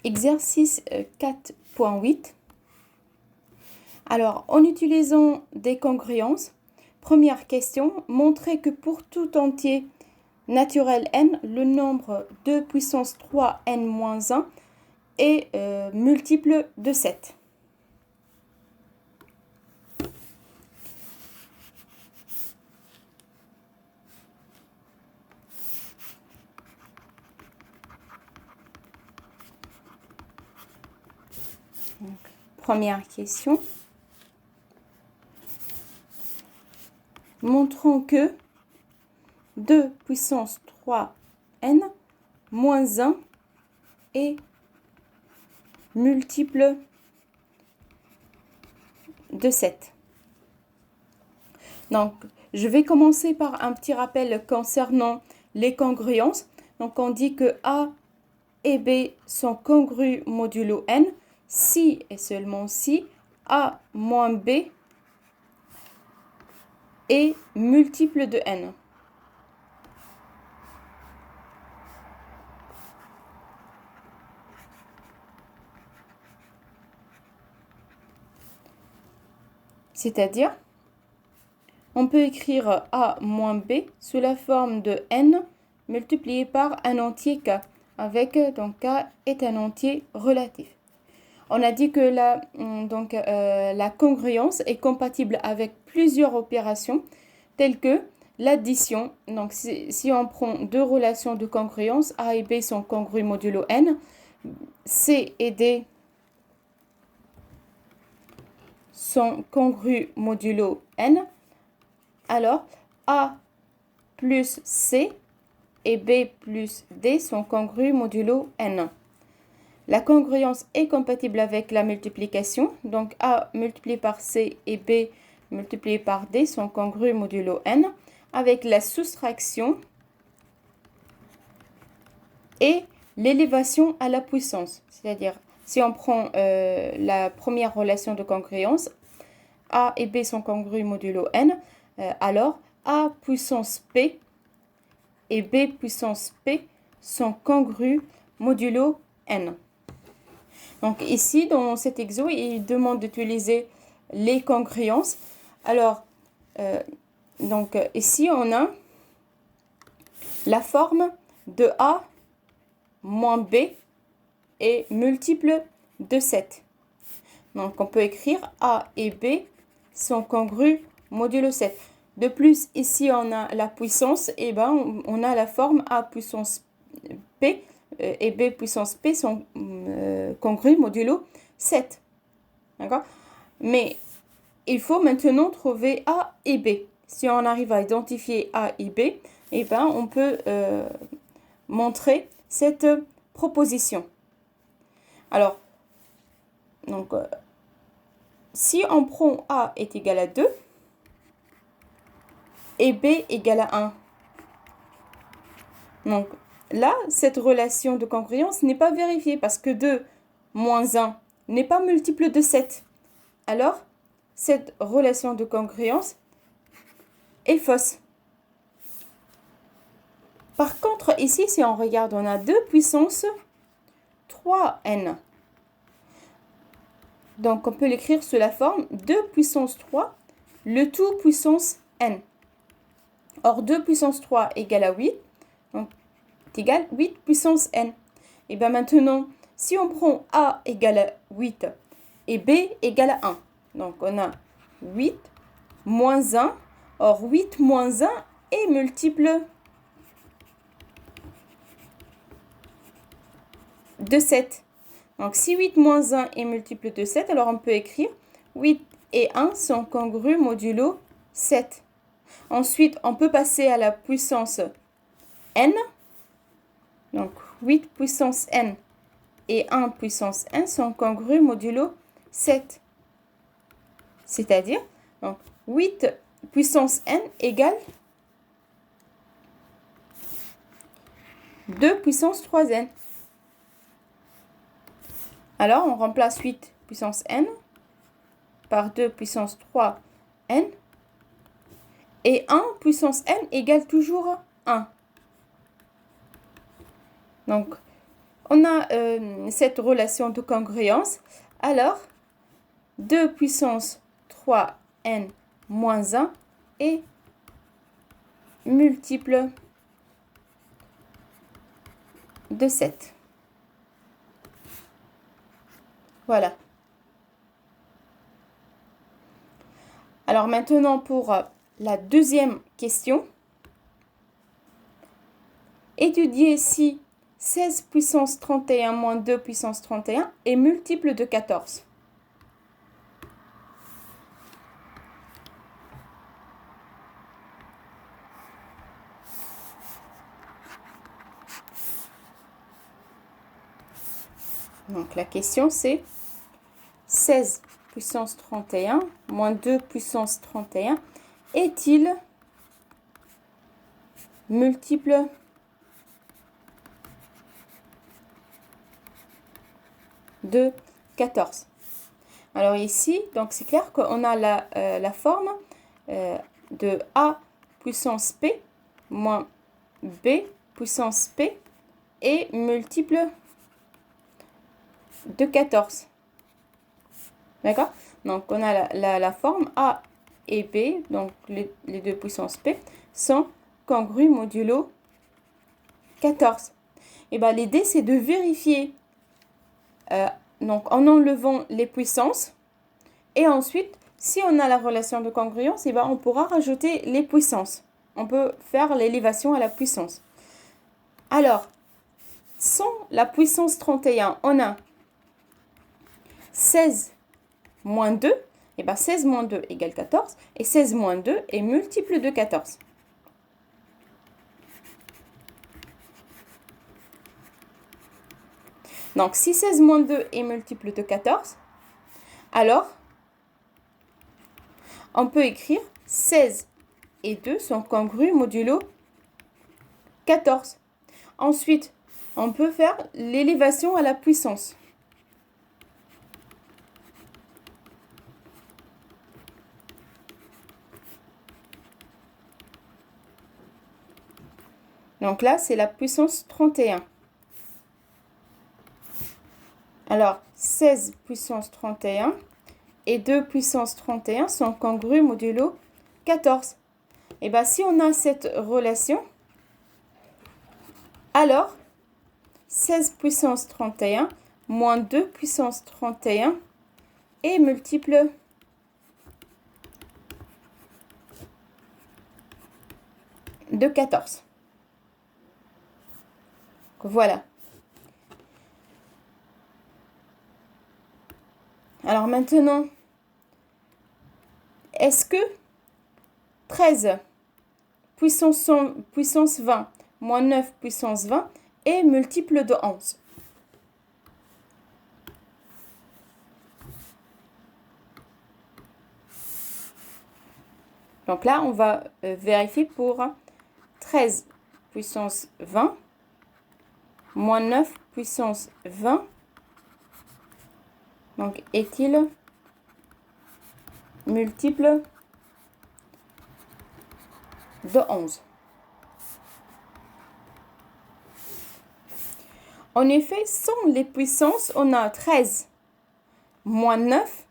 Exercice 4.8. Alors, en utilisant des congruences, première question, montrer que pour tout entier naturel n, le nombre 2 puissance 3 n moins 1 est multiple de 7. Donc, première question. Montrons que 2 puissance 3 n moins 1 est multiple de 7. Donc, je vais commencer par un petit rappel concernant les congruences. Donc, on dit que A et B sont congrus modulo n si et seulement si A moins B est multiple de n. C'est-à-dire, on peut écrire A moins B sous la forme de n multiplié par un entier k, avec donc k est un entier relatif. On a dit que la congruence est compatible avec plusieurs opérations telles que l'addition. Donc, si on prend deux relations de congruence, A et B sont congrus modulo n, C et D sont congrus modulo n, alors A plus C et B plus D sont congrus modulo n. La congruence est compatible avec la multiplication, donc A multiplié par C et B multiplié par D sont congrus modulo n, avec la soustraction et l'élévation à la puissance. C'est-à-dire, si on prend la première relation de congruence, A et B sont congrus modulo n, alors A puissance P et B puissance P sont congrus modulo n. Donc ici, dans cet exo, il demande d'utiliser les congruences. Alors, ici, on a la forme de A moins B est multiple de 7. Donc, on peut écrire A et B sont congrus modulo 7. De plus, ici, on a la puissance, et on a la forme A puissance P et B puissance P sont congrus modulo 7. D'accord? Mais il faut maintenant trouver A et B. Si on arrive à identifier A et B, on peut montrer cette proposition. Alors, si on prend A est égal à 2 et B égale à 1, donc là, cette relation de congruence n'est pas vérifiée parce que 2 moins 1 n'est pas multiple de 7. Alors, cette relation de congruence est fausse. Par contre, ici, si on regarde, on a 2 puissance 3n. Donc, on peut l'écrire sous la forme 2 puissance 3, le tout puissance n. Or, 2 puissance 3 égale à 8, donc est égal à 8 puissance n. Et bien maintenant, si on prend A égale à 8 et B égale à 1, donc on a 8 moins 1, or 8 moins 1 est multiple de 7. Donc si 8 moins 1 est multiple de 7, alors on peut écrire 8 et 1 sont congrus modulo 7. Ensuite, on peut passer à la puissance n. Donc 8 puissance n et 1 puissance n sont congrus modulo 7. C'est-à-dire, 8 puissance n égale 2 puissance 3n. Alors, on remplace 8 puissance n par 2 puissance 3n. Et 1 puissance n égale toujours 1. Donc, on a cette relation de congruence. Alors, 2 puissance 3n moins 1 est multiple de 7. Voilà. Alors maintenant pour la deuxième question. Étudier si 16 puissance 31 moins 2 puissance 31 est multiple de 14. Donc la question c'est 16 puissance 31 moins 2 puissance 31 est-il multiple de 14? Alors ici, donc c'est clair qu'on a la forme de A puissance P moins B puissance P est multiple de 14. D'accord? Donc, on a la forme A et B, donc les deux puissances P, sont congrues modulo 14. Et bien, l'idée, c'est de vérifier, donc en enlevant les puissances, et ensuite, si on a la relation de congruence, et ben, on pourra rajouter les puissances. On peut faire l'élévation à la puissance. Alors, sans la puissance 31, on a 16 moins 2, et bien 16 moins 2 égale 14, et 16 moins 2 est multiple de 14. Donc, si 16 moins 2 est multiple de 14, alors, on peut écrire 16 et 2 sont congrus modulo 14. Ensuite, on peut faire l'élévation à la puissance. Donc là, c'est la puissance 31. Alors, 16 puissance 31 et 2 puissance 31 sont congrus modulo 14. Et bien, si on a cette relation, alors 16 puissance 31 moins 2 puissance 31 est multiple de 14. Voilà. Alors maintenant, est-ce que 13 puissance 20 moins 9 puissance 20 est multiple de 11? Donc là, on va vérifier pour 13 puissance 20 moins 9 puissance 20. Donc, est-il multiple de 11? En effet, sans les puissances, on a 13 moins 9.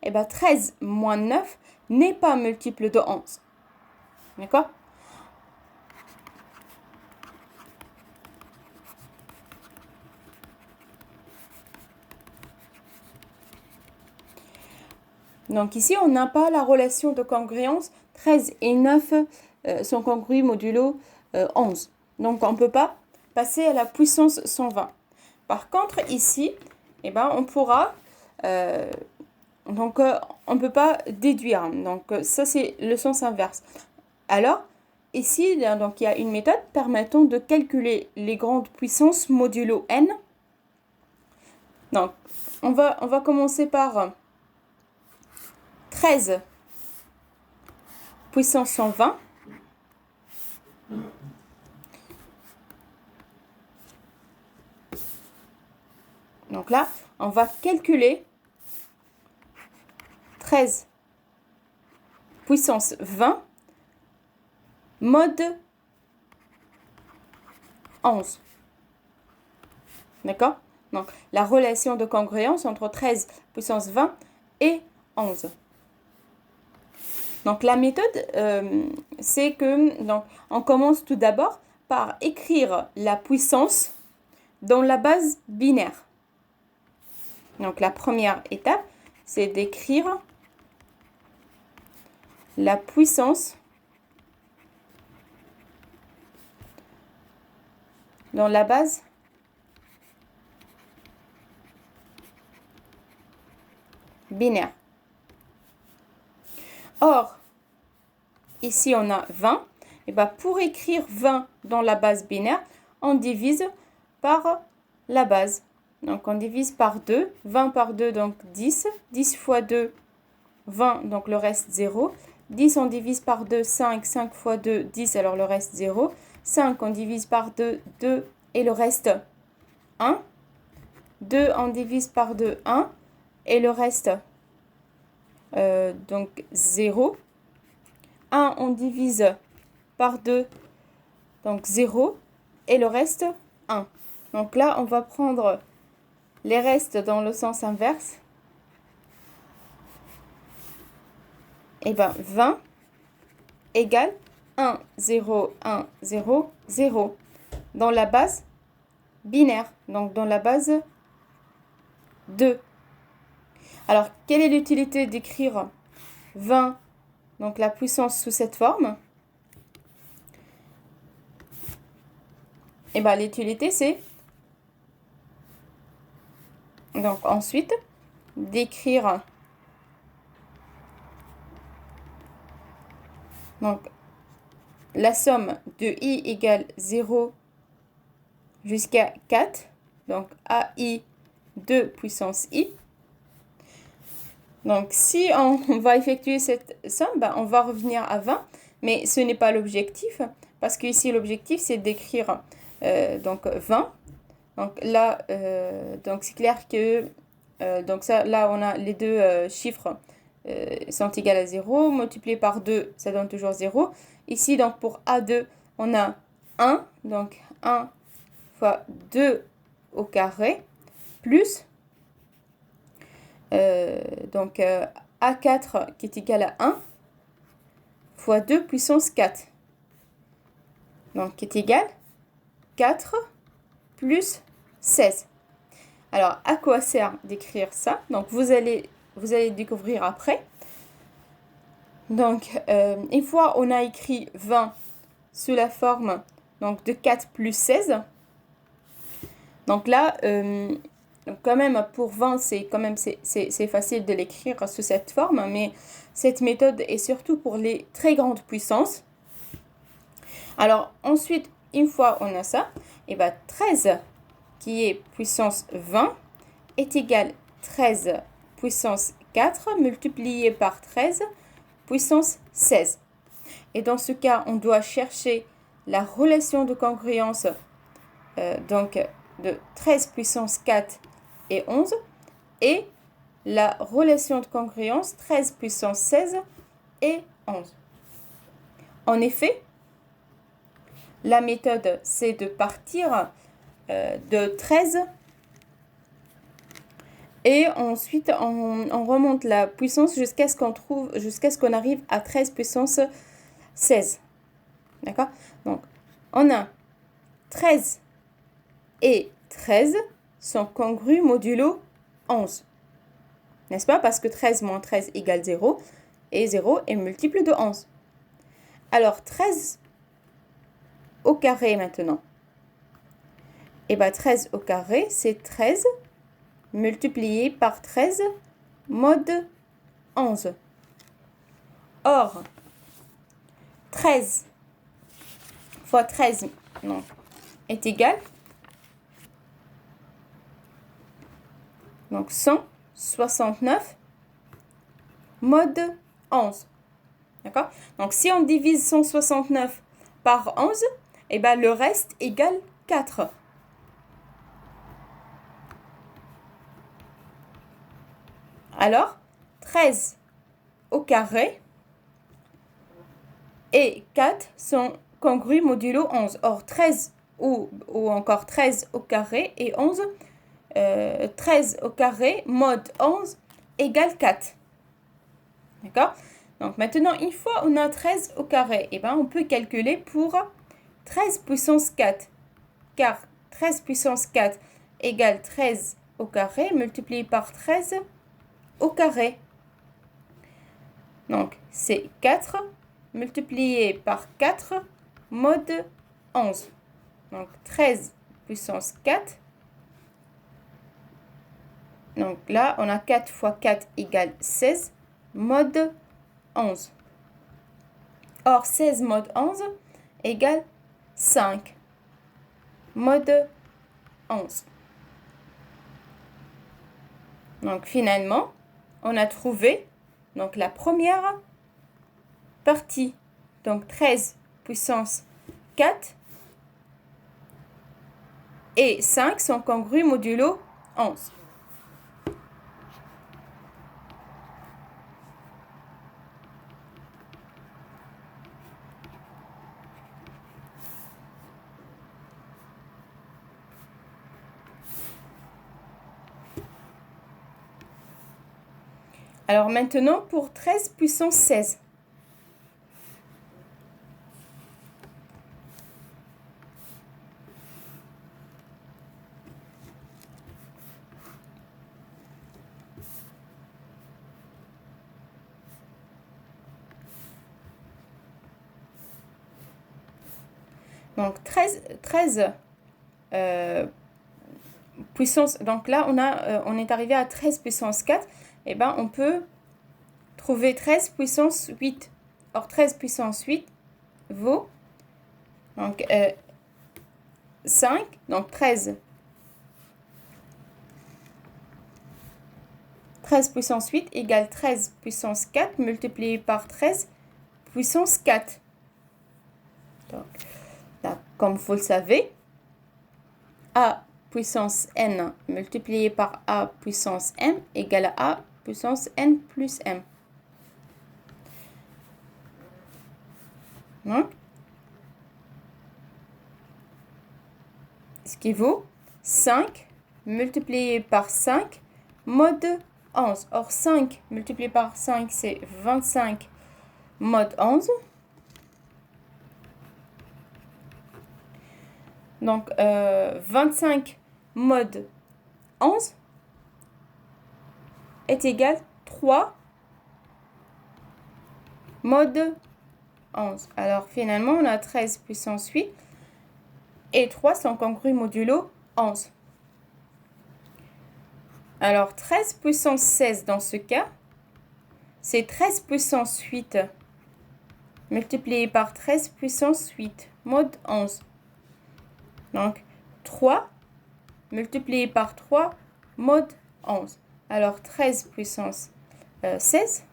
Et bien, 13 moins 9 n'est pas multiple de 11. D'accord? Donc ici, on n'a pas la relation de congruence. 13 et 9 sont congrus modulo 11. Donc, on ne peut pas passer à la puissance 120. Par contre, ici, eh ben, on pourra... on ne peut pas déduire. Donc, ça, c'est le sens inverse. Alors, ici, donc, il y a une méthode permettant de calculer les grandes puissances modulo n. Donc, on va commencer par 13 puissance 120. Donc là, on va calculer 13 puissance 20 mode 11. D'accord? Donc, la relation de congruence entre 13 puissance 20 et 11. Donc, la méthode, c'est que donc, on commence tout d'abord par écrire la puissance dans la base binaire. Donc, la première étape, c'est d'écrire la puissance dans la base binaire. Or, ici on a 20. Et bien pour écrire 20 dans la base binaire, on divise par la base. Donc on divise par 2. 20 par 2, donc 10. 10 fois 2, 20, donc le reste 0. 10 on divise par 2, 5. 5 fois 2, 10, alors le reste 0. 5 on divise par 2, 2 et le reste 1. 2 on divise par 2, 1 et le reste donc 0. 1 on divise par 2, donc 0 et le reste 1. Donc là on va prendre les restes dans le sens inverse. Et bien 20 égale 1, 0, 1, 0, 0 dans la base binaire, donc dans la base 2. Alors, quelle est l'utilité d'écrire 20, donc la puissance sous cette forme? Et bien, l'utilité, c'est donc ensuite d'écrire donc la somme de i égale 0 jusqu'à 4, donc AI 2 puissance i. Donc, si on va effectuer cette somme, ben, on va revenir à 20, mais ce n'est pas l'objectif, parce qu'ici, l'objectif, c'est d'écrire donc 20. Donc là, donc c'est clair que donc ça, là, on a les deux chiffres sont égaux à 0. Multiplié par 2, ça donne toujours 0. Ici, donc pour A2, on a 1. Donc 1 fois 2 au carré, plus donc A4 qui est égal à 1 fois 2 puissance 4. Donc qui est égal 4 plus 16. Alors, à quoi sert d'écrire ça? Donc, vous allez découvrir après. Donc, une fois on a écrit 20 sous la forme donc, de 4 plus 16. Donc là, quand même, pour 20, c'est facile de l'écrire sous cette forme. Mais cette méthode est surtout pour les très grandes puissances. Alors, ensuite, une fois on a ça, et bien 13 qui est puissance 20 est égal 13 puissance 4 multiplié par 13 puissance 16. Et dans ce cas, on doit chercher la relation de congruence donc de 13 puissance 4 et 11 et la relation de congruence 13 puissance 16 et 11. En effet, la méthode, c'est de partir de 13 et ensuite on remonte la puissance jusqu'à ce qu'on arrive à 13 puissance 16. D'accord? Donc, on a 13 et 13 sont congrus modulo 11. N'est-ce pas? Parce que 13 moins 13 égale 0 et 0 est multiple de 11. Alors, 13 au carré maintenant. Et bien 13 au carré, c'est 13 multiplié par 13 mode 11. Or, 13 fois 13 non, est égal donc 169 mode 11. D'accord? Donc, si on divise 169 par 11, et ben le reste égale 4. Alors, 13 au carré et 4 sont congrus modulo 11. Or, 13 ou encore 13 au carré et 11. 13 au carré mode 11 égale 4. D'accord? Donc maintenant, une fois on a 13 au carré, et ben on peut calculer pour 13 puissance 4. Car 13 puissance 4 égale 13 au carré multiplié par 13 au carré. Donc c'est 4 multiplié par 4 mode 11. Donc 13 puissance 4. Donc là, on a 4 fois 4 égale 16 mode 11. Or, 16 mode 11 égale 5 mode 11. Donc finalement, on a trouvé donc la première partie. Donc 13 puissance 4 et 5 sont congrus modulo 11. Alors maintenant pour 13 puissance 16. Donc 13 puissance, donc là on est arrivé à 13 puissance 4, et ben on peut trouver 13 puissance 8. Or 13 puissance 8 vaut donc 5, donc 13 puissance 8 égale 13 puissance 4 multiplié par 13 puissance 4. Donc, là, comme vous le savez, a puissance n multiplié par a puissance m égale à a puissance n plus m. Donc, ce qui vaut 5 multiplié par 5 mode 11. Or, 5 multiplié par 5, c'est 25 mode 11. Donc, 25 mode 11 est égal à 3 mode 11. Alors, finalement, on a 13 puissance 8 et 3 sont congrus modulo 11. Alors, 13 puissance 16 dans ce cas, c'est 13 puissance 8 multiplié par 13 puissance 8 mode 11. Donc, 3 multiplié par 3 mode 11. Alors, 13 puissance 16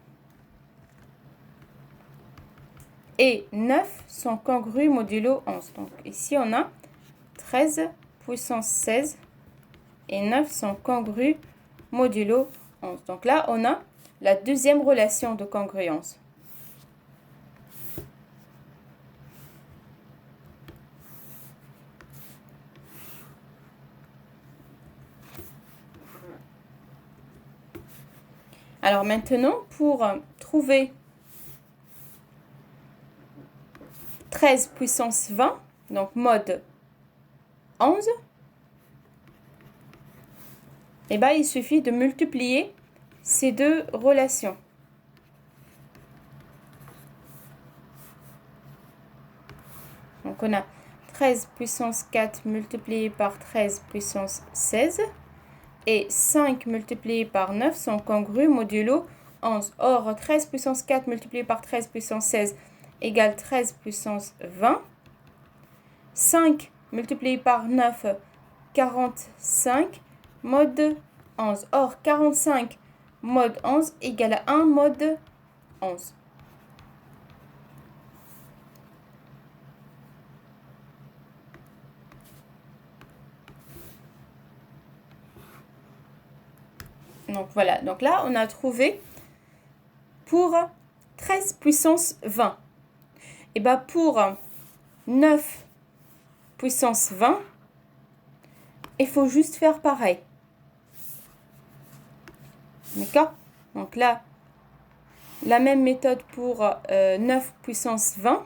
et 9 sont congrus modulo 11. Donc, ici, on a 13 puissance 16 et 9 sont congrus modulo 11. Donc là, on a la deuxième relation de congruence. Alors maintenant, pour trouver 13 puissance 20, donc mode 11, eh ben, il suffit de multiplier ces deux relations. Donc on a 13 puissance 4 multiplié par 13 puissance 16. Et 5 multiplié par 9 sont congrus modulo 11. Or, 13 puissance 4 multiplié par 13 puissance 16 égale 13 puissance 20. 5 multiplié par 9, 45 mode 11. Or, 45 mode 11 égale à 1 mode 11. Donc voilà, donc là on a trouvé pour 13 puissance 20. Et bien pour 9 puissance 20. Il faut juste faire pareil. D'accord? Donc là, la même méthode pour 9 puissance 20.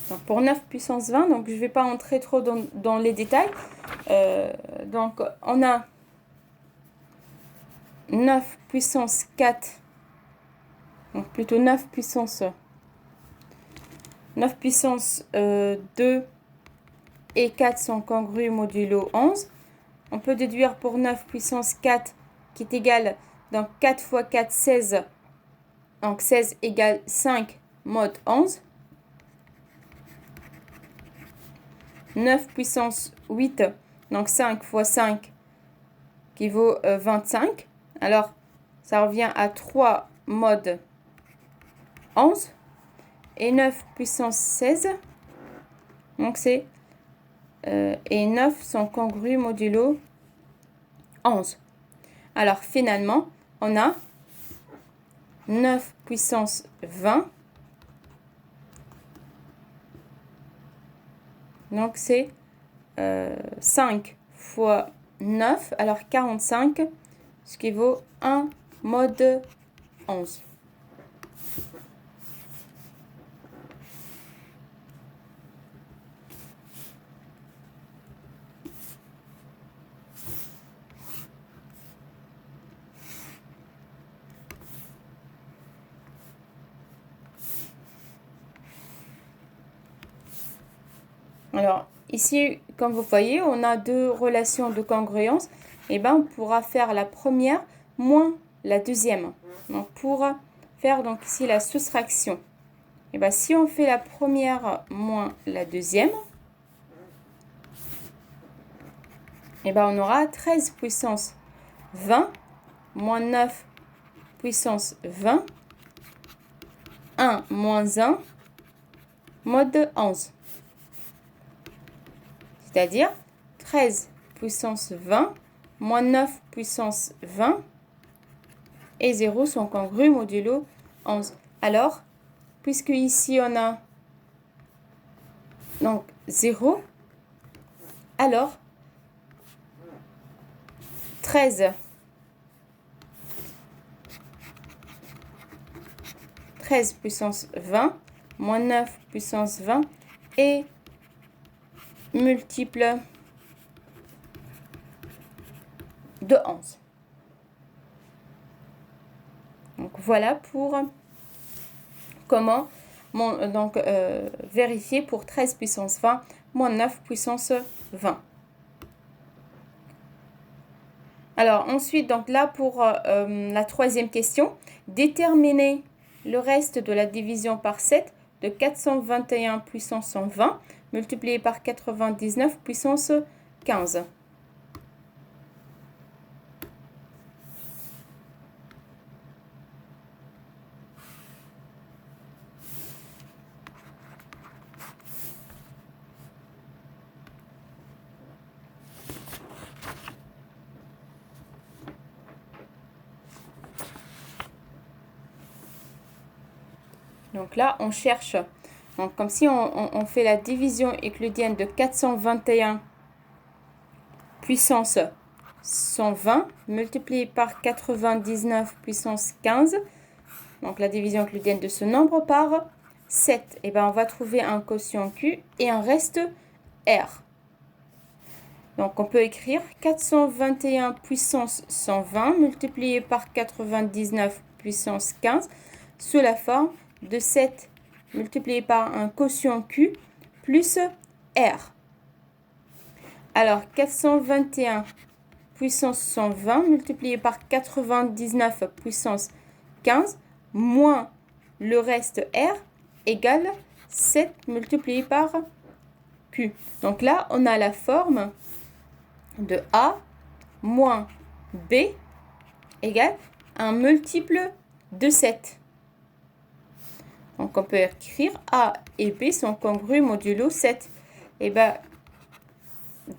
Donc pour 9 puissance 20, donc je ne vais pas entrer trop dans les détails. Donc on a 9 puissance 4, donc plutôt 9 puissance 2 et 4 sont congrus modulo 11. On peut déduire pour 9 puissance 4 qui est égal, donc 4 fois 4, 16. Donc 16 égale 5 mode 11. 9 puissance 8, donc 5 fois 5 qui vaut 25. Alors, ça revient à 3 mode 11. Et 9 puissance 16, donc c'est... et 9 sont congrus modulo 11. Alors, finalement, on a 9 puissance 20. Donc, c'est 5 fois 9, alors 45, ce qui vaut 1 mode 11. Alors, ici, comme vous voyez, on a deux relations de congruence. Et ben, on pourra faire la première moins la deuxième. Donc, pour faire donc ici la soustraction. Et ben, si on fait la première moins la deuxième, et ben, on aura 13 puissance 20 moins 9 puissance 20, 1 moins 1, mode 11. C'est-à-dire 13 puissance 20 moins 9 puissance 20 et 0 sont congrus modulo 11. Alors, puisque ici on a donc 0, alors 13 puissance 20 moins 9 puissance 20 est multiple de 11. Donc voilà pour comment vérifier pour 13 puissance 20 moins 9 puissance 20. Alors ensuite, donc là pour la troisième question, déterminer le reste de la division par 7 de 421 puissance 120 multiplié par 99 puissance 15. Donc là, on cherche, donc comme si on fait la division euclidienne de 421 puissance 120 multiplié par 99 puissance 15. Donc la division euclidienne de ce nombre par 7. Et ben on va trouver un quotient Q et un reste R. Donc on peut écrire 421 puissance 120 multiplié par 99 puissance 15 sous la forme de 7 multiplié par un quotient Q plus R. Alors 421 puissance 120 multiplié par 99 puissance 15 moins le reste R égale 7 multiplié par Q. Donc là, on a la forme de A moins B égale un multiple de 7. Donc, on peut écrire A et B sont congrus modulo 7. Et bien,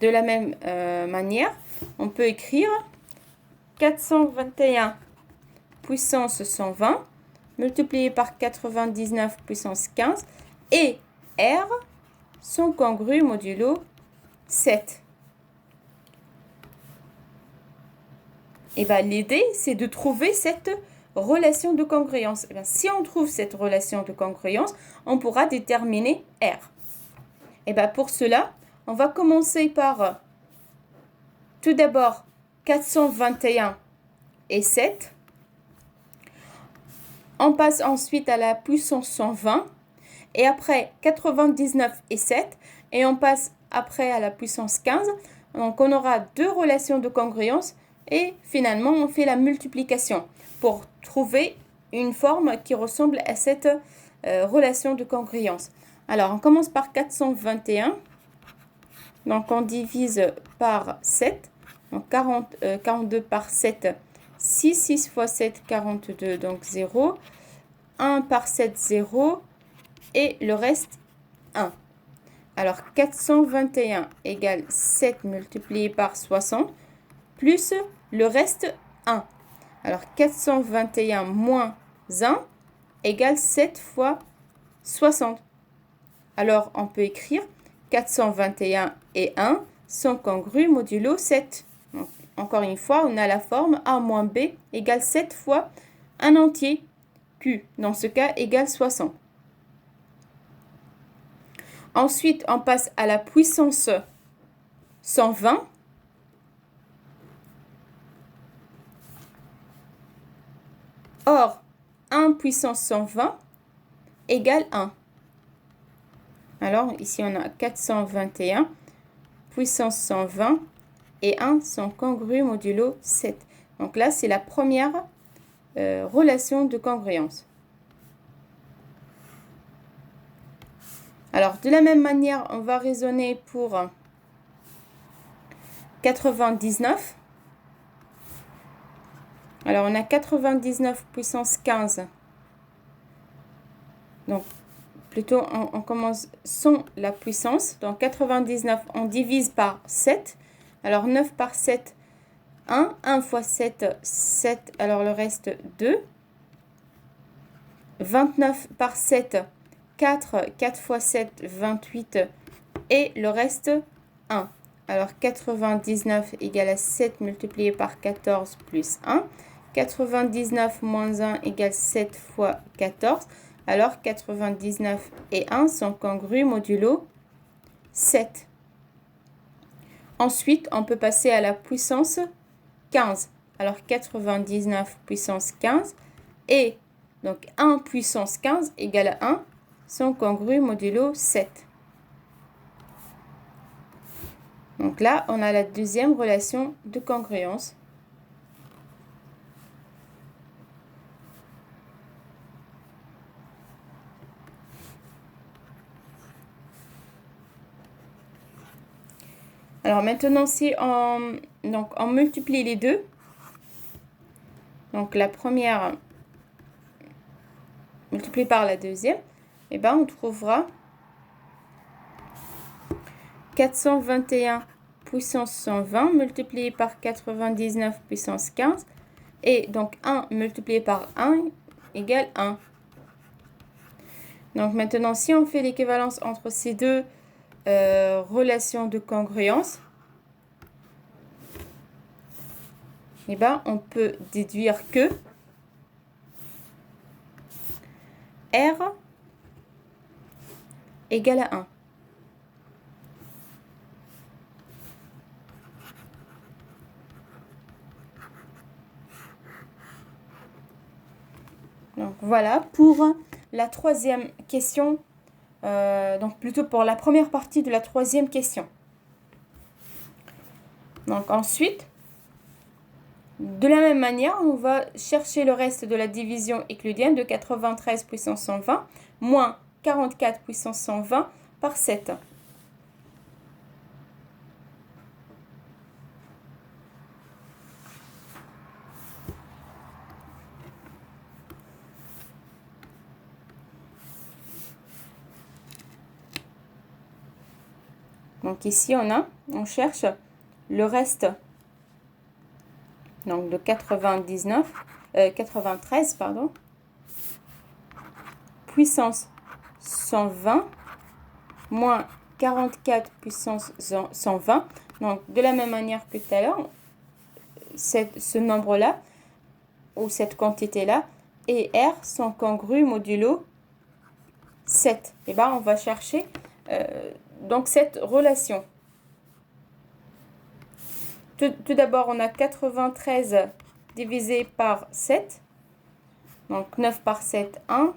de la même manière, on peut écrire 421 puissance 120 multiplié par 99 puissance 15 et R sont congrus modulo 7. Et bien, l'idée, c'est de trouver cette relation de congruence. Et bien, si on trouve cette relation de congruence, on pourra déterminer R. Et bien, pour cela, on va commencer par tout d'abord 421 et 7. On passe ensuite à la puissance 120 et après 99 et 7 et on passe après à la puissance 15. Donc, on aura deux relations de congruence. Et finalement, on fait la multiplication pour trouver une forme qui ressemble à cette relation de congruence. Alors, on commence par 421. Donc, on divise par 7. Donc, 42 par 7, 6. 6 fois 7, 42. Donc, 0. 1 par 7, 0. Et le reste, 1. Alors, 421 égale 7 multiplié par 60. Plus le reste 1. Alors, 421 moins 1 égale 7 fois 60. Alors, on peut écrire 421 et 1 sont congrus modulo 7. Donc, encore une fois, on a la forme A moins B égale 7 fois un entier. Q, dans ce cas, égale 60. Ensuite, on passe à la puissance 120. Or, 1 puissance 120 égale 1. Alors, ici, on a 421 puissance 120 et 1 sont congrus modulo 7. Donc là, c'est la première relation de congruence. Alors, de la même manière, on va raisonner pour 99. Alors, on a 99 puissance 15. Donc, plutôt, on commence sans la puissance. Donc, 99, on divise par 7. Alors, 9 par 7, 1. 1 fois 7, 7. Alors, le reste, 2. 29 par 7, 4. 4 fois 7, 28. Et le reste, 1. Alors, 99 égale à 7 multiplié par 14 plus 1. 99 moins 1 égale 7 fois 14. Alors, 99 et 1 sont congrus modulo 7. Ensuite, on peut passer à la puissance 15. Alors, 99 puissance 15 et donc 1 puissance 15 égale à 1 sont congrus modulo 7. Donc là, on a la deuxième relation de congruence. Alors maintenant, si on multiplie les deux, donc la première multipliée par la deuxième, et ben on trouvera 421 puissance 120 multiplié par 99 puissance 15. Et donc 1 multiplié par 1 égale 1. Donc maintenant, si on fait l'équivalence entre ces deux relations de congruence, eh ben, on peut déduire que R égale à 1. Donc voilà pour la troisième question, donc plutôt pour la première partie de la troisième question. Donc ensuite, de la même manière, on va chercher le reste de la division euclidienne de 93 puissance 120 moins 44 puissance 120 par 7. Donc ici, on cherche le reste donc de 93, pardon, puissance 120 moins 44 puissance 120. Donc, de la même manière que tout à l'heure, ce nombre-là, ou cette quantité-là, et R sont congrus modulo 7. Et bien, on va chercher donc cette relation. Tout d'abord, on a 93 divisé par 7. Donc, 9 par 7, 1.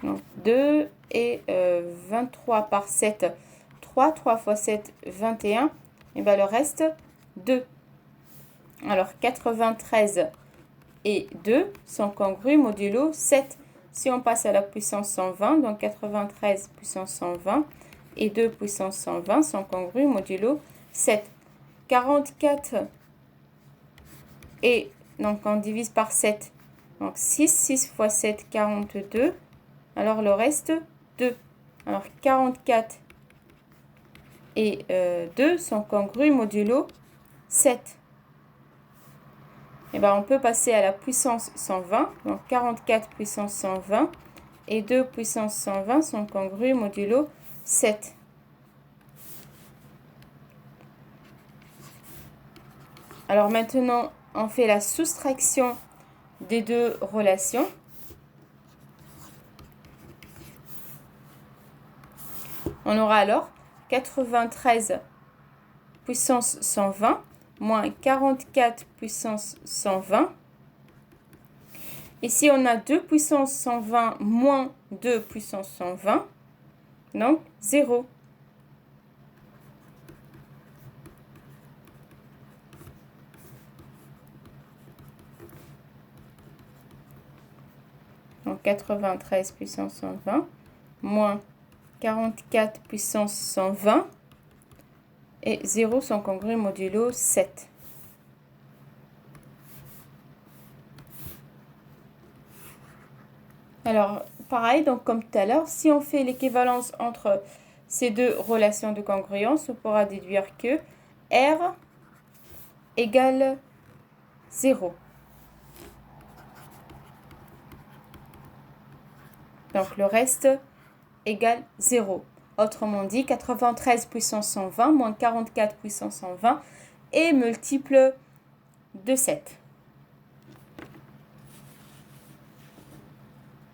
Donc, 2 et 23 par 7, 3. 3 fois 7, 21. Et bien, le reste, 2. Alors, 93 et 2 sont congrus modulo 7. Si on passe à la puissance 120, donc 93 puissance 120 et 2 puissance 120 sont congrus modulo 7. 44 et donc on divise par 7. Donc 6 fois 7, 42. Alors le reste, 2. Alors 44 et 2 sont congrus modulo 7. Et bien on peut passer à la puissance 120. Donc 44 puissance 120 et 2 puissance 120 sont congrus modulo 7. Alors maintenant, on fait la soustraction des deux relations. On aura alors 93 puissance 120 moins 44 puissance 120. Ici, on a 2 puissance 120 moins 2 puissance 120. Donc, 0. Donc, 93 puissance 120 moins 44 puissance 120 et 0 sont congrus modulo 7. Alors, pareil, donc comme tout à l'heure, si on fait l'équivalence entre ces deux relations de congruence, on pourra déduire que R égale 0. Donc, le reste égale 0. Autrement dit, 93 puissance 120 moins 44 puissance 120 est multiple de 7.